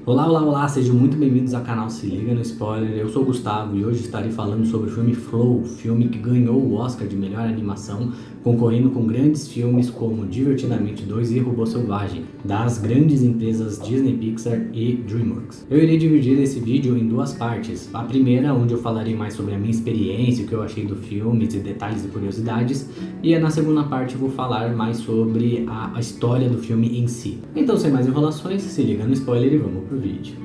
Olá, olá, olá, sejam muito bem-vindos ao canal Se Liga no Spoiler. Eu sou o Gustavo e hoje estarei falando sobre o filme Flow, filme que ganhou o Oscar de melhor animação, concorrendo com grandes filmes como Divertidamente 2 e Robô Selvagem, das grandes empresas Disney, Pixar e DreamWorks. Eu irei dividir esse vídeo em duas partes. A primeira, onde eu falarei mais sobre a minha experiência, o que eu achei do filme, detalhes e curiosidades, e na segunda parte eu vou falar mais sobre a história do filme em si. Então, sem mais enrolações, se liga no spoiler e vamos pro vídeo.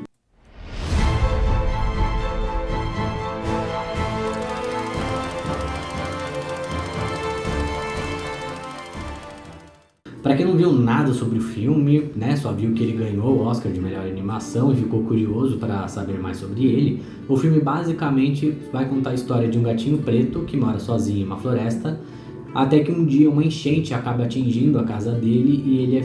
Para quem não viu nada sobre o filme, né, só viu que ele ganhou o Oscar de melhor animação e ficou curioso para saber mais sobre ele, o filme basicamente vai contar a história de um gatinho preto que mora sozinho em uma floresta, até que um dia uma enchente acaba atingindo a casa dele e ele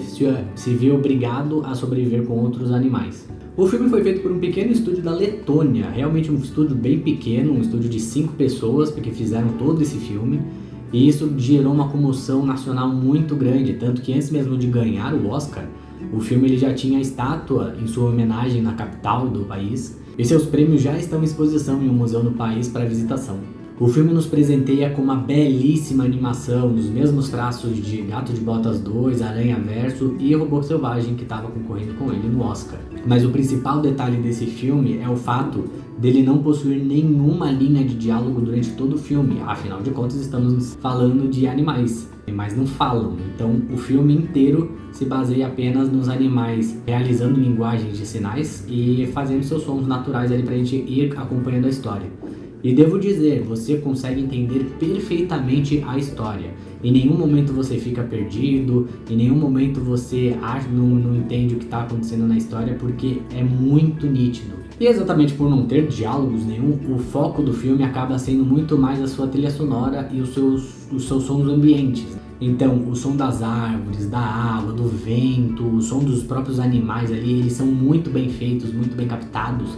se vê obrigado a sobreviver com outros animais. O filme foi feito por um pequeno estúdio da Letônia, realmente um estúdio bem pequeno, um estúdio de 5 pessoas, porque fizeram todo esse filme. E isso gerou uma comoção nacional muito grande, tanto que antes mesmo de ganhar o Oscar, o filme ele já tinha a estátua em sua homenagem na capital do país, e seus prêmios já estão em exposição em um museu no país para visitação. O filme nos presenteia com uma belíssima animação, nos mesmos traços de Gato de Botas 2, Aranha Verso e Robô Selvagem, que estava concorrendo com ele no Oscar. Mas o principal detalhe desse filme é o fato dele não possuir nenhuma linha de diálogo durante todo o filme. Afinal de contas, estamos falando de animais, mas não falam. Então, o filme inteiro se baseia apenas nos animais realizando linguagens de sinais e fazendo seus sons naturais ali para a gente ir acompanhando a história. E devo dizer, você consegue entender perfeitamente a história. Em nenhum momento você fica perdido, em nenhum momento você não entende o que está acontecendo na história, porque é muito nítido. E exatamente por não ter diálogos nenhum, o foco do filme acaba sendo muito mais a sua trilha sonora e os seus sons ambientes. Então, o som das árvores, da água, do vento, o som dos próprios animais ali, eles são muito bem feitos, muito bem captados.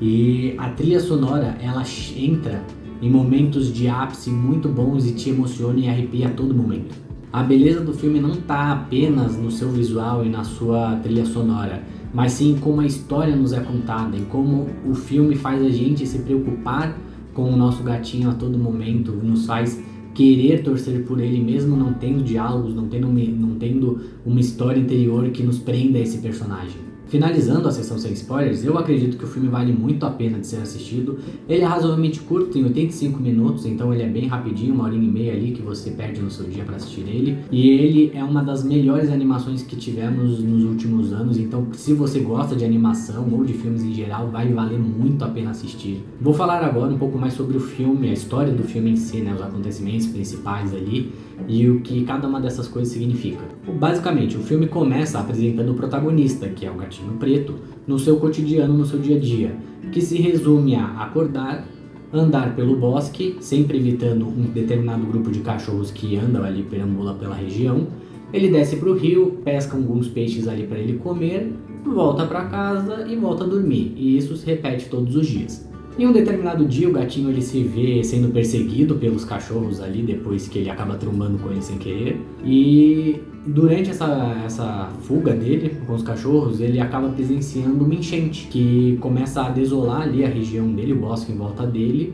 E a trilha sonora, ela entra em momentos de ápice muito bons e te emociona e arrepia a todo momento. A beleza do filme não está apenas no seu visual e na sua trilha sonora, mas sim em como a história nos é contada, em como o filme faz a gente se preocupar com o nosso gatinho a todo momento, nos faz querer torcer por ele mesmo não tendo diálogos, não tendo uma história interior que nos prenda a esse personagem. Finalizando a sessão sem spoilers, eu acredito que o filme vale muito a pena de ser assistido. Ele é razoavelmente curto, tem 85 minutos, então ele é bem rapidinho, 1h30 ali que você perde no seu dia para assistir ele. E ele é uma das melhores animações que tivemos nos últimos anos, então se você gosta de animação ou de filmes em geral, vai valer muito a pena assistir. Vou falar agora um pouco mais sobre o filme, a história do filme em si, né, os acontecimentos principais ali e o que cada uma dessas coisas significa. Basicamente, o filme começa apresentando o protagonista, que é o gatinho preto, no seu cotidiano, no seu dia a dia, que se resume a acordar, andar pelo bosque, sempre evitando um determinado grupo de cachorros que andam ali, perambula pela região. Ele desce para o rio, pesca alguns peixes ali para ele comer, volta para casa e volta a dormir, e isso se repete todos os dias. Em um determinado dia, o gatinho ele se vê sendo perseguido pelos cachorros ali, depois que ele acaba trombando com ele sem querer. E durante essa fuga dele com os cachorros, ele acaba presenciando uma enchente que começa a desolar ali a região dele, o bosque em volta dele.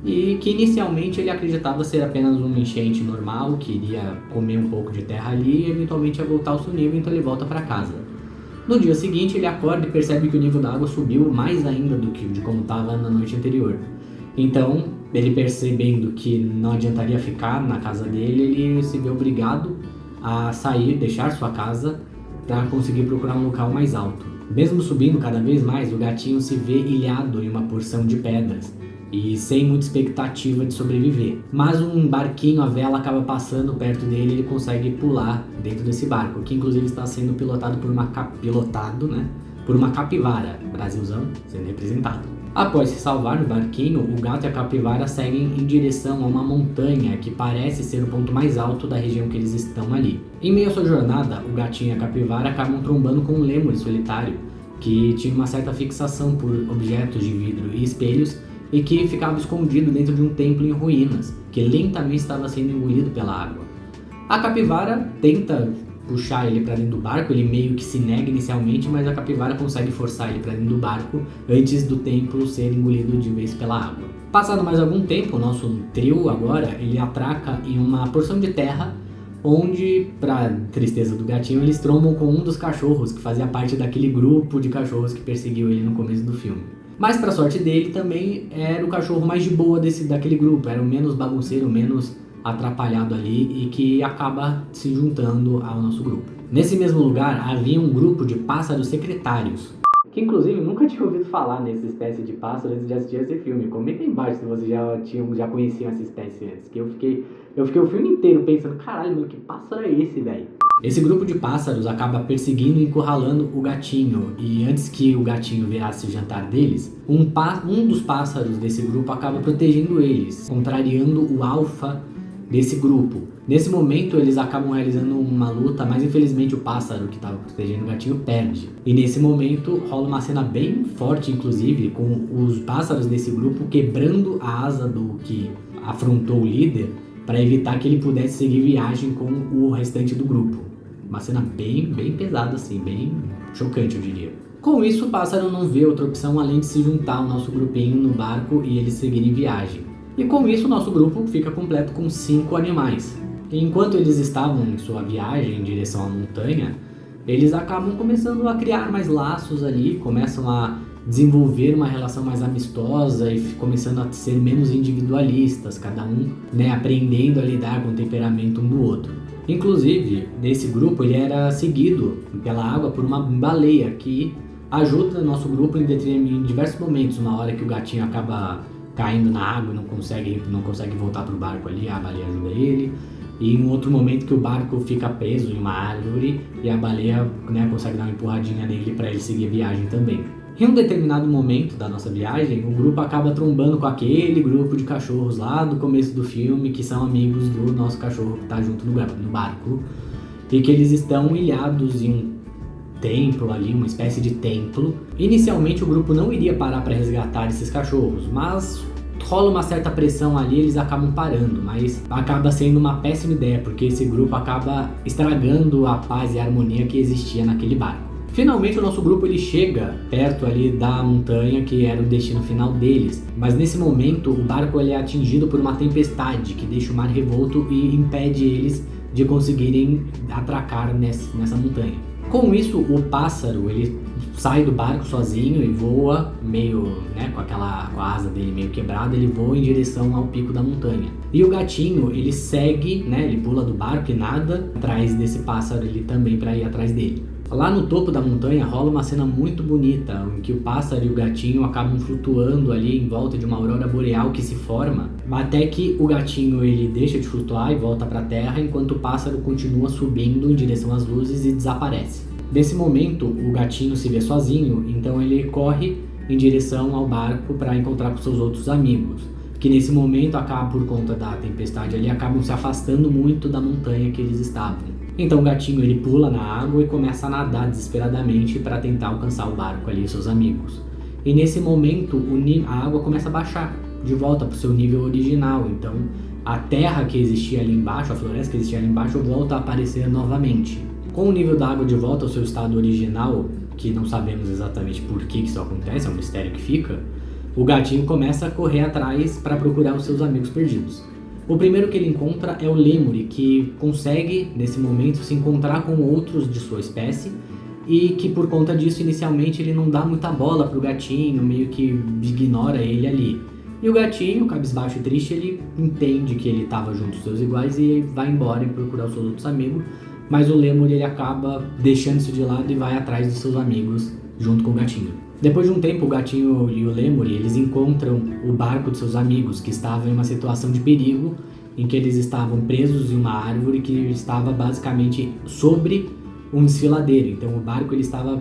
E que inicialmente ele acreditava ser apenas uma enchente normal, que iria comer um pouco de terra ali e eventualmente ia voltar ao seu nível, então ele volta para casa. No dia seguinte, ele acorda e percebe que o nível da água subiu mais ainda do que de como estava na noite anterior. Então, ele percebendo que não adiantaria ficar na casa dele, ele se vê obrigado a sair, deixar sua casa, para conseguir procurar um local mais alto. Mesmo subindo cada vez mais, o gatinho se vê ilhado em uma porção de pedras e sem muita expectativa de sobreviver. Mas um barquinho à vela acaba passando perto dele e ele consegue pular dentro desse barco, que inclusive está sendo pilotado por uma capivara, Brasilzão sendo representado. Após se salvar no barquinho, o gato e a capivara seguem em direção a uma montanha que parece ser o ponto mais alto da região que eles estão ali. Em meio à sua jornada, o gatinho e a capivara acabam trombando com um lêmure solitário, que tinha uma certa fixação por objetos de vidro e espelhos, e que ficava escondido dentro de um templo em ruínas, que lentamente estava sendo engolido pela água. A capivara tenta puxar ele para dentro do barco, ele meio que se nega inicialmente, mas a capivara consegue forçar ele para dentro do barco antes do templo ser engolido de vez pela água. Passado mais algum tempo, o nosso trio agora, ele atraca em uma porção de terra onde, para tristeza do gatinho, eles trombam com um dos cachorros que fazia parte daquele grupo de cachorros que perseguiu ele no começo do filme. Mas para sorte dele também era o cachorro mais de boa daquele grupo, era o menos bagunceiro, o menos atrapalhado ali e que acaba se juntando ao nosso grupo. Nesse mesmo lugar havia um grupo de pássaros secretários, que inclusive nunca tinha ouvido falar nessa espécie de pássaro antes de assistir esse filme. Comenta aí embaixo se vocês já conheciam essa espécie antes, que eu fiquei o filme inteiro pensando, caralho, mano, que pássaro é esse, velho? Esse grupo de pássaros acaba perseguindo e encurralando o gatinho, e antes que o gatinho virasse o jantar deles, um dos pássaros desse grupo acaba protegendo eles, contrariando o alfa desse grupo. Nesse momento eles acabam realizando uma luta, mas infelizmente o pássaro que estava protegendo o gatinho perde. E nesse momento rola uma cena bem forte, inclusive, com os pássaros desse grupo quebrando a asa do que afrontou o líder para evitar que ele pudesse seguir viagem com o restante do grupo. Uma cena bem pesada assim, bem chocante eu diria. Com isso o pássaro não vê outra opção além de se juntar ao nosso grupinho no barco e eles seguirem viagem. E com isso o nosso grupo fica completo com 5 animais. E enquanto eles estavam em sua viagem em direção à montanha, eles acabam começando a criar mais laços ali, começam a desenvolver uma relação mais amistosa e começando a ser menos individualistas, cada um, aprendendo a lidar com o temperamento um do outro. Inclusive, nesse grupo ele era seguido pela água por uma baleia que ajuda o nosso grupo em diversos momentos. Uma hora que o gatinho acaba caindo na água e não consegue voltar pro barco ali, a baleia ajuda ele. E em outro momento que o barco fica preso em uma árvore e a baleia consegue dar uma empurradinha nele para ele seguir a viagem também. Em um determinado momento da nossa viagem, o grupo acaba trombando com aquele grupo de cachorros lá do começo do filme, que são amigos do nosso cachorro que está junto no barco, e que eles estão ilhados em um templo ali, uma espécie de templo. Inicialmente o grupo não iria parar para resgatar esses cachorros, mas rola uma certa pressão ali, eles acabam parando, mas acaba sendo uma péssima ideia, porque esse grupo acaba estragando a paz e a harmonia que existia naquele barco. Finalmente o nosso grupo ele chega perto ali da montanha que era o destino final deles, mas nesse momento o barco ele é atingido por uma tempestade que deixa o mar revolto e impede eles de conseguirem atracar nessa montanha. Com isso o pássaro ele sai do barco sozinho e voa meio, com a asa dele meio quebrada, ele voa em direção ao pico da montanha. E o gatinho ele segue, ele pula do barco e nada atrás desse pássaro ele também para ir atrás dele. Lá no topo da montanha rola uma cena muito bonita, em que o pássaro e o gatinho acabam flutuando ali em volta de uma aurora boreal que se forma, até que o gatinho ele deixa de flutuar e volta para a terra, enquanto o pássaro continua subindo em direção às luzes e desaparece. Nesse momento, o gatinho se vê sozinho, então ele corre em direção ao barco para encontrar com seus outros amigos, que nesse momento, por conta da tempestade ali, acabam se afastando muito da montanha que eles estavam. Então o gatinho ele pula na água e começa a nadar desesperadamente para tentar alcançar o barco ali e seus amigos. E nesse momento a água começa a baixar de volta para o seu nível original. Então a terra que existia ali embaixo, a floresta que existia ali embaixo volta a aparecer novamente. Com o nível da água de volta ao seu estado original, que não sabemos exatamente por que isso acontece, é um mistério que fica, o gatinho começa a correr atrás para procurar os seus amigos perdidos. O primeiro que ele encontra é o lêmure, que consegue, nesse momento, se encontrar com outros de sua espécie e que, por conta disso, inicialmente ele não dá muita bola pro gatinho, meio que ignora ele ali. E o gatinho, cabisbaixo e triste, ele entende que ele estava junto dos seus iguais e vai embora e procurar os seus outros amigos, mas o lêmure ele acaba deixando isso de lado e vai atrás dos seus amigos junto com o gatinho. Depois de um tempo, o gatinho e o lêmure, eles encontram o barco de seus amigos, que estava em uma situação de perigo, em que eles estavam presos em uma árvore que estava basicamente sobre um desfiladeiro. Então o barco ele estava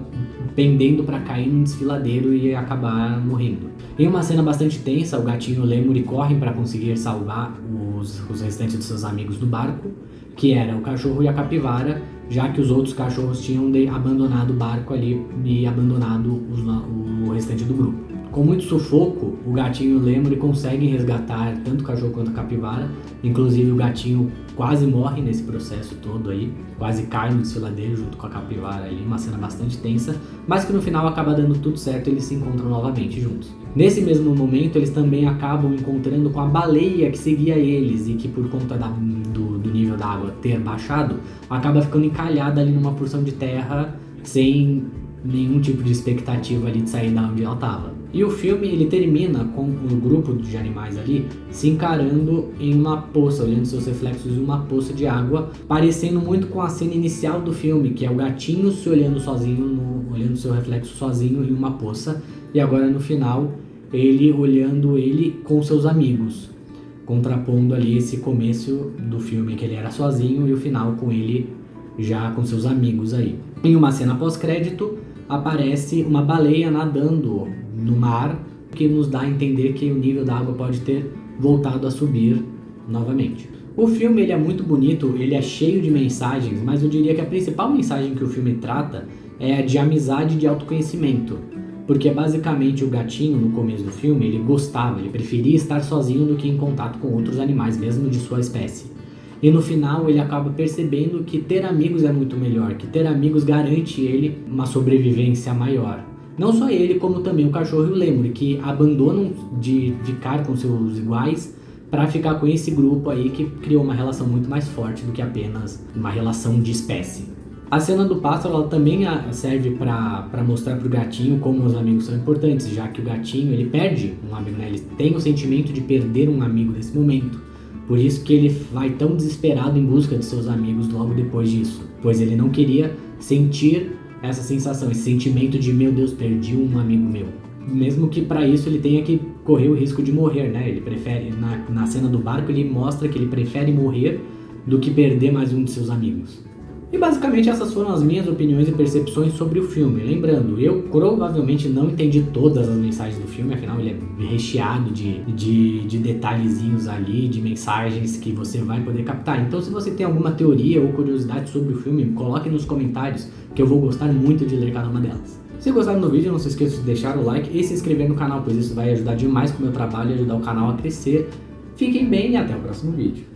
pendendo para cair num desfiladeiro e acabar morrendo. Em uma cena bastante tensa, o gatinho e o lêmure correm para conseguir salvar os restantes de seus amigos do barco, que era o cachorro e a capivara, já que os outros cachorros tinham abandonado o barco ali e abandonado o restante do grupo. Com muito sufoco, o gatinho e o lêmure conseguem resgatar tanto o cachorro quanto a capivara. Inclusive o gatinho quase morre nesse processo todo aí, quase cai no desfiladeiro junto com a capivara ali, uma cena bastante tensa, mas que no final acaba dando tudo certo e eles se encontram novamente juntos. Nesse mesmo momento, eles também acabam encontrando com a baleia que seguia eles e que por conta do nível da água ter baixado, acaba ficando encalhada ali numa porção de terra sem nenhum tipo de expectativa ali de sair da onde ela estava. E o filme ele termina com o grupo de animais ali se encarando em uma poça, olhando seus reflexos em uma poça de água, parecendo muito com a cena inicial do filme, que é o gatinho se olhando sozinho, olhando seu reflexo sozinho em uma poça, e agora no final ele olhando ele com seus amigos, contrapondo ali esse começo do filme que ele era sozinho e o final com ele já com seus amigos aí. Em uma cena pós-crédito aparece uma baleia nadando no mar, que nos dá a entender que o nível da água pode ter voltado a subir novamente. O filme ele é muito bonito, ele é cheio de mensagens, mas eu diria que a principal mensagem que o filme trata é a de amizade e de autoconhecimento. Porque basicamente o gatinho no começo do filme, ele preferia estar sozinho do que em contato com outros animais, mesmo de sua espécie. E no final ele acaba percebendo que ter amigos é muito melhor, que ter amigos garante ele uma sobrevivência maior. Não só ele, como também o cachorro e o lêmure, que abandonam de ficar com seus iguais para ficar com esse grupo aí que criou uma relação muito mais forte do que apenas uma relação de espécie. A cena do pássaro ela também serve para mostrar para o gatinho como os amigos são importantes, já que o gatinho ele perde um amigo, né? Ele tem o sentimento de perder um amigo nesse momento. Por isso que ele vai tão desesperado em busca de seus amigos logo depois disso, pois ele não queria sentir essa sensação, esse sentimento de meu Deus, perdi um amigo meu. Mesmo que para isso ele tenha que correr o risco de morrer, né? Ele prefere, na cena do barco ele mostra que ele prefere morrer do que perder mais um de seus amigos. E basicamente essas foram as minhas opiniões e percepções sobre o filme. Lembrando, eu provavelmente não entendi todas as mensagens do filme, afinal ele é recheado de detalhezinhos ali, de mensagens que você vai poder captar. Então se você tem alguma teoria ou curiosidade sobre o filme, coloque nos comentários que eu vou gostar muito de ler cada uma delas. Se gostaram do vídeo, não se esqueça de deixar o like e se inscrever no canal, pois isso vai ajudar demais com o meu trabalho e ajudar o canal a crescer. Fiquem bem e até o próximo vídeo.